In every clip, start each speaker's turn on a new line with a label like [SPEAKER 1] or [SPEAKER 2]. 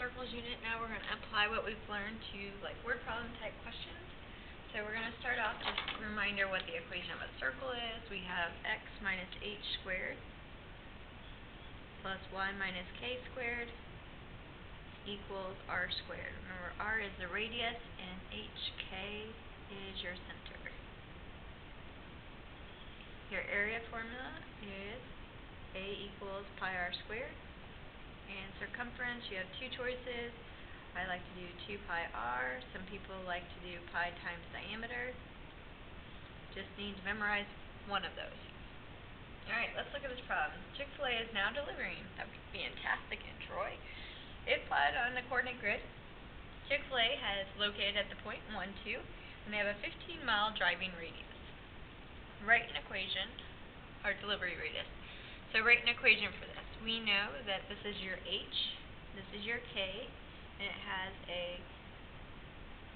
[SPEAKER 1] circles unit. Now we're going to apply what we've learned to like word problem type questions. So we're going to start off just a reminder what the equation of a circle is. We have x minus h squared plus y minus k squared equals r squared. Remember, r is the radius and hk is your center. Your area formula is a equals pi r squared. And circumference, you have two choices. I like to do 2 pi r. Some people like to do pi times diameter. Just need to memorize one of those. Alright, let's look at this problem. Chick-fil-A is now delivering. That would be fantastic in Troy. If plotted on the coordinate grid, Chick-fil-A has located at the point 1, 2, and they have a 15-mile driving radius. Write an equation, or delivery radius. So write an equation for this. We know that this is your h, this is your k, and it has a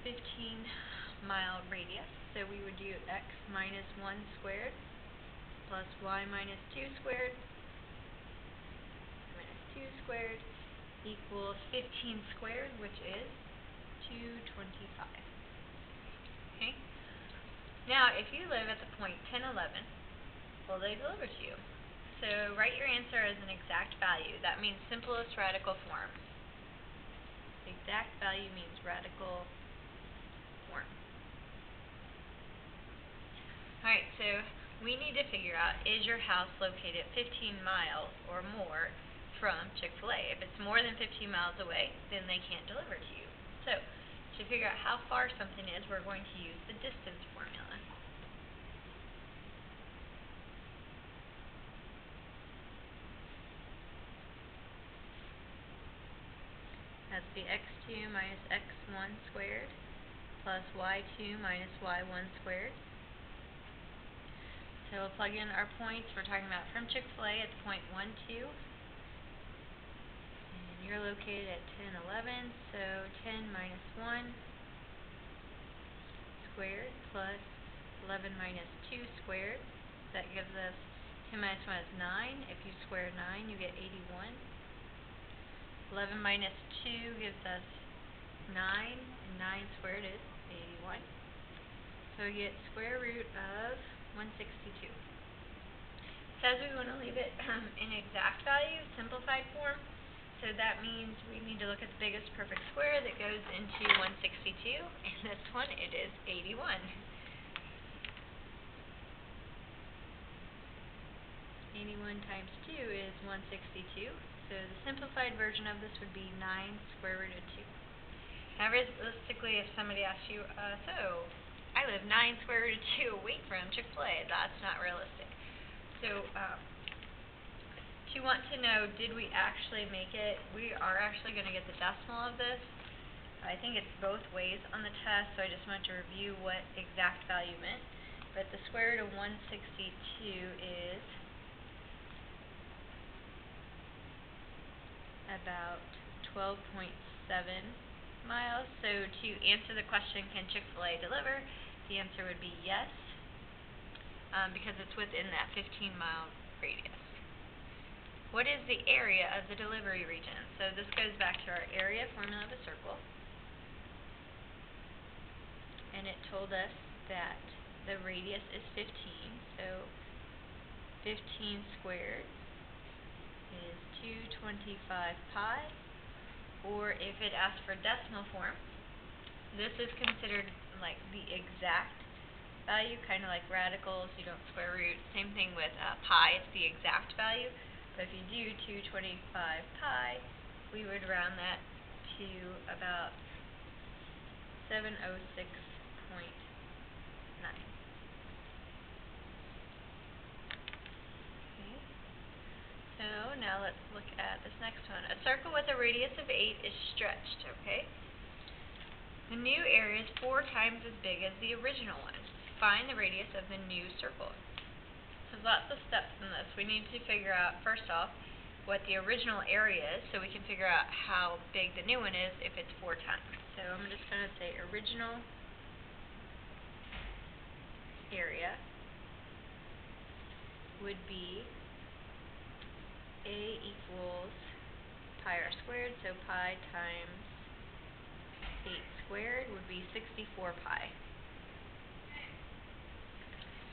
[SPEAKER 1] 15-mile radius. So we would do x minus 1 squared plus y minus 2 squared minus 2 squared equals 15 squared, which is 225. Okay? Now, if you live at the point 10, 11, will they deliver to you? So write your answer as an exact value. That means simplest radical form. Exact value means radical form. Alright, so we need to figure out, is your house located 15 miles or more from Chick-fil-A? If it's more than 15 miles away, then they can't deliver to you. So, to figure out how far something is, we're going to use the distance formula. That's the x2 minus x1 squared plus y2 minus y1 squared. So we'll plug in our points. We're talking about from Chick-fil-A at the point 1, 2. And you're located at 10, 11. So 10 minus 1 squared plus 11 minus 2 squared. That gives us 10 minus 1 is 9. If you square 9, you get 81. 11 minus 2 gives us 9, and 9 squared is 81. So we get square root of 162. Says we want to leave it in exact value, simplified form. So that means we need to look at the biggest perfect square that goes into 162, and this one, it is 81. 81 times 2 is 162. So the simplified version of this would be 9 square root of 2. Now realistically, if somebody asks you, so I live 9 square root of 2 away from Chick-fil-A, that's not realistic. So to want to know, did we actually make it, we are actually going to get the decimal of this. I think it's both ways on the test, so I just want to review what exact value meant. But the square root of 162 is about 12.7 miles. So to answer the question, can Chick-fil-A deliver? The answer would be yes, because it's within that 15-mile radius. What is the area of the delivery region? So this goes back to our area formula of a circle. And it told us that the radius is 15, so 15 squared is 225 pi, or if it asks for decimal form, this is considered like the exact value, kind of like radicals, you don't square root. Same thing with pi, it's the exact value, but if you do 225 pi, we would round that to about 706.9. So now let's look at this next one. A circle with a radius of 8 is stretched, okay? The new area is 4 times as big as the original one. Find the radius of the new circle. There's lots of steps in this. We need to figure out, first off, what the original area is, so we can figure out how big the new one is if it's 4 times. So I'm just going to say original area would be A equals pi r r squared, so pi times 8 squared would be 64 pi.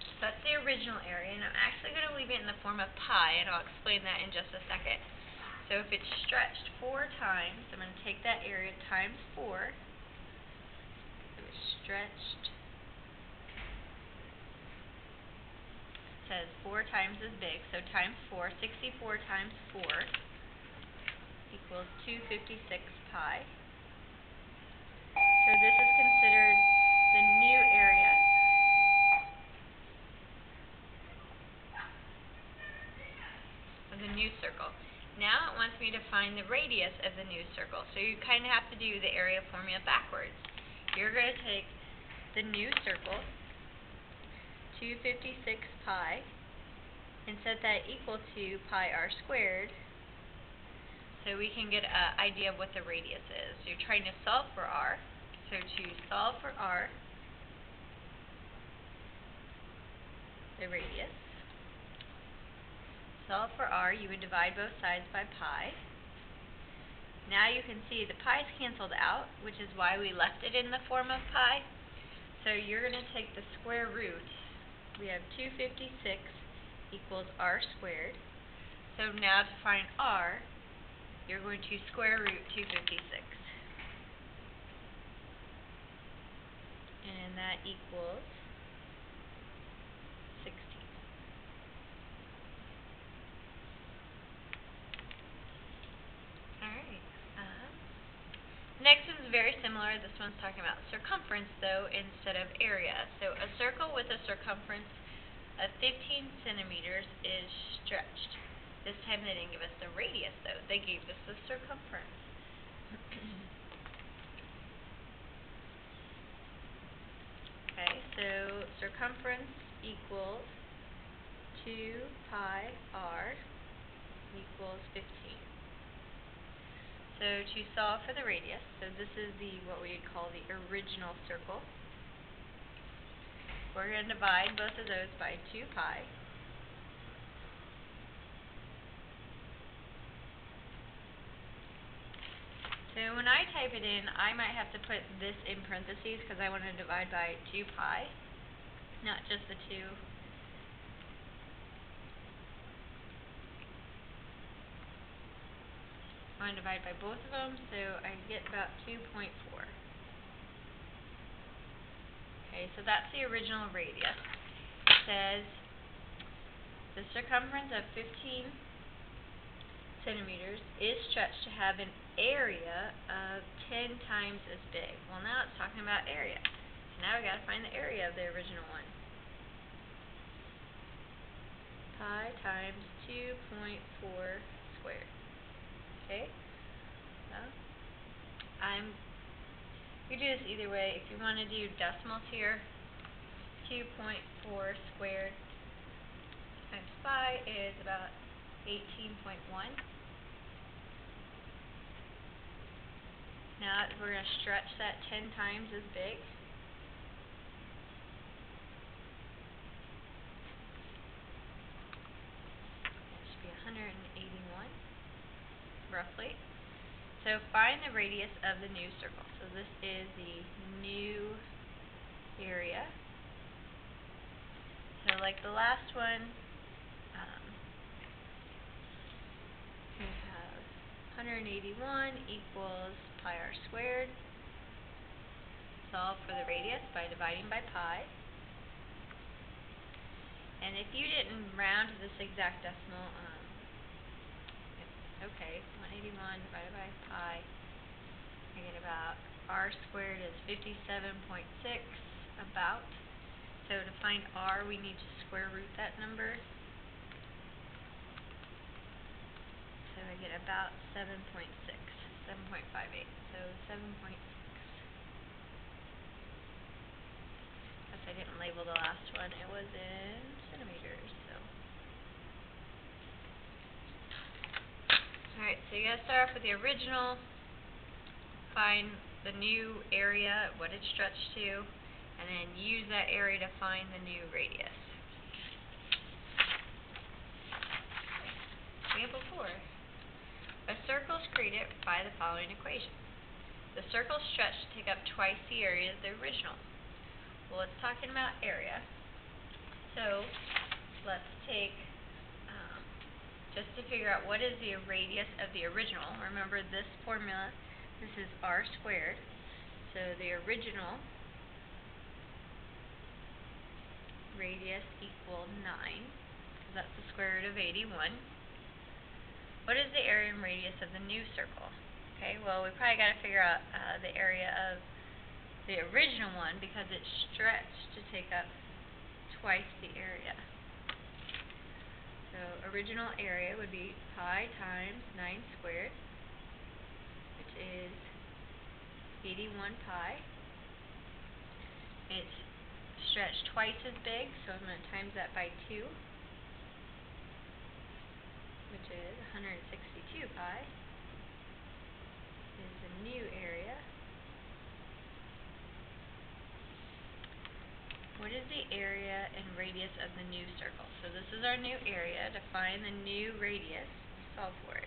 [SPEAKER 1] So that's the original area, and I'm actually going to leave it in the form of pi, and I'll explain that in just a second. So if it's stretched 4 times, I'm going to take that area times 4. So it's stretched, it says 4 times as big, so times 4, 64 times 4 equals 256 pi. So this is considered the new area. Of the new circle. Now it wants me to find the radius of the new circle. So you kind of have to do the area formula backwards. You're going to take the new circle, 256 pi, and set that equal to pi r squared, so we can get an idea of what the radius is. You're trying to solve for r. So to solve for r, the radius, solve for r, you would divide both sides by pi. Now you can see the pi's canceled out, which is why we left it in the form of pi. So you're going to take the square root. We have 256 equals r squared. So now to find r, you're going to square root 256. And that equals 16. Alright. Next one's very similar. This one's talking about circumference, though, instead of area. So a circle with a circumference of 15 centimeters is stretched. This time they didn't give us the radius, though. They gave us the circumference. Okay, so circumference equals 2 pi r equals 15. So to solve for the radius, so this is what we'd call the original circle. We're going to divide both of those by 2 pi. So when I type it in, I might have to put this in parentheses because I want to divide by 2 pi, not just the 2. I want to divide by both of them, so I get about 2.4. Okay, so that's the original radius. It says the circumference of 15 centimeters is stretched to have an area of 10 times as big. Well, now it's talking about area. So now we got to find the area of the original one. Pi times 2.4 squared. Okay, so you do this either way. If you want to do decimals here, 2.4 squared times pi is about 18.1. Now we're going to stretch that 10 times as big. That should be 181. Roughly. So find the radius of the new circle. So this is the new area. So like the last one, we have 181 equals pi r squared. Solve for the radius by dividing by pi. And if you didn't round to this exact decimal, okay, 181 divided by pi, I get about r squared is 57.6, about. So to find r, we need to square root that number. So I get about 7.6, 7.58, so 7.6. Guess I didn't label the last one, it was in centimeters, so. Alright, so you gotta start off with the original, find the new area, what it's stretched to, and then use that area to find the new radius. Example 4. A circle is created by the following equation. The circle is stretched to take up twice the area of the original. Well, it's talking about area. So let's take, just to figure out what is the radius of the original. Remember this formula, this is r squared. So the original radius equal 9, because that's the square root of 81. What is the area and radius of the new circle? Okay, well, we probably got to figure out the area of the original one, because it's stretched to take up twice the area. So original area would be pi times 9 squared, which is 81 pi. It's stretched twice as big, so I'm going to times that by 2, which is 162 pi, is the new area. What is the area and radius of the new circle? So this is our new area. To find the new radius, solve for it.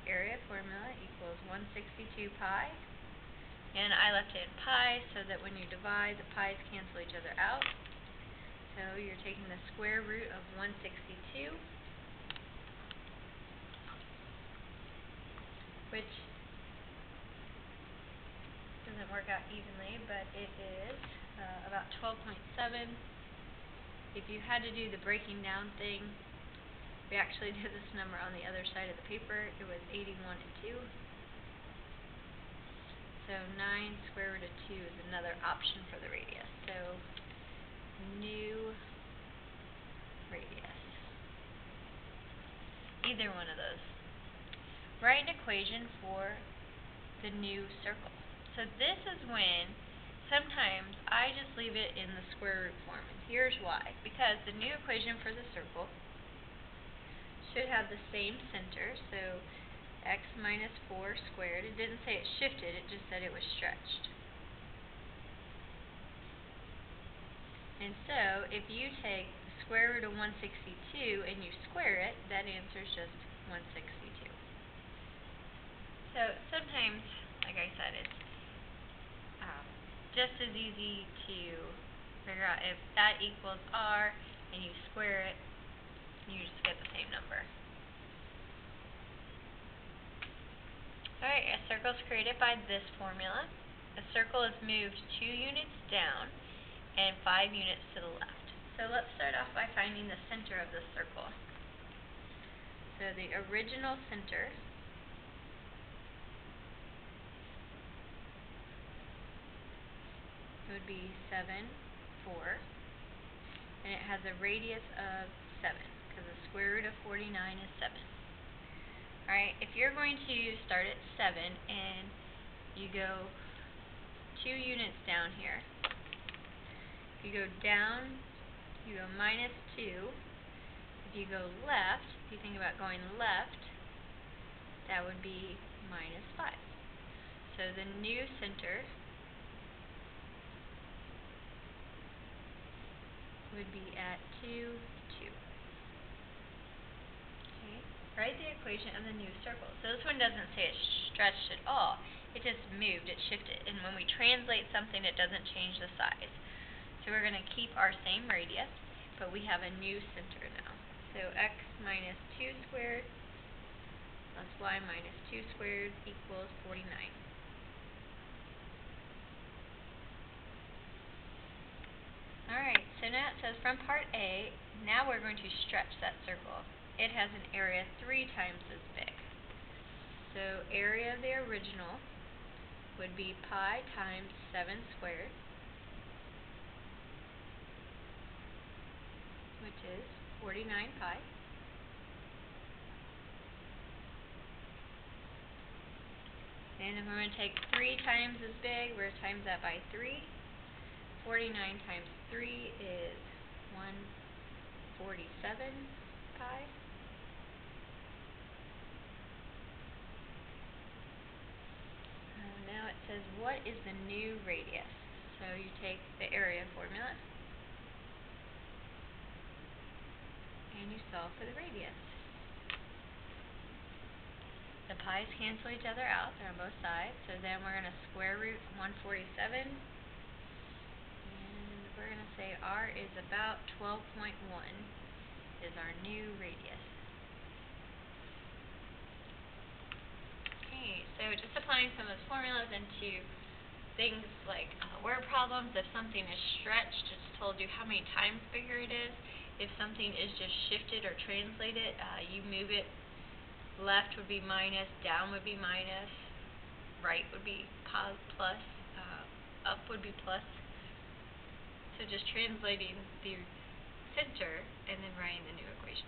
[SPEAKER 1] Area formula equals 162 pi. And I left it in pi so that when you divide, the pi's cancel each other out. So you're taking the square root of 162, which doesn't work out evenly, but it is about 12.7. If you had to do the breaking down thing, we actually did this number on the other side of the paper. It was 81 and 2. So 9 square root of 2 is another option for the radius. So new radius. Either one of those. Write an equation for the new circle. So this is when sometimes I just leave it in the square root form. And here's why. Because the new equation for the circle should have the same center. So x minus 4 squared. It didn't say it shifted, it just said it was stretched. And so if you take the square root of 162 and you square it, that answer is just 162. So sometimes, like I said, it's just as easy to figure out if that equals r and you square it, you just get the same number. Alright, a circle is created by this formula. A circle is moved 2 units down and 5 units to the left. So let's start off by finding the center of the circle. So the original center would be 7, 4, and it has a radius of 7, because the square root of 49 is 7. Alright, if you're going to start at 7 and you go 2 units down here, if you go down, you go minus 2. If you go left, if you think about going left, that would be minus 5. So the new center would be at 2, 2. Okay. Write the equation of the new circle. So this one doesn't say it's stretched at all. It just moved, it shifted. And when we translate something, it doesn't change the size. So we're going to keep our same radius, but we have a new center now. So x minus 2 squared plus y minus 2 squared equals 49. Alright, so now it says from part A, now we're going to stretch that circle. It has an area 3 times as big. So area of the original would be pi times 7 squared, which is 49 pi. And if I'm going to take 3 times as big, we're going to times that by 3. 49 times 3 is 147 pi. Now it says, what is the new radius? So you take the area formula and you solve for the radius. pi's cancel each other out. They're on both sides. So then we're going to square root 147. And we're going to say r is about 12.1 is our new radius. Okay, so just applying some of those formulas into things like word problems. If something is stretched, it's told you how many times bigger it is. If something is just shifted or translated, you move it. Left would be minus, down would be minus, right would be plus, up would be plus. So just translating the center and then writing the new equation.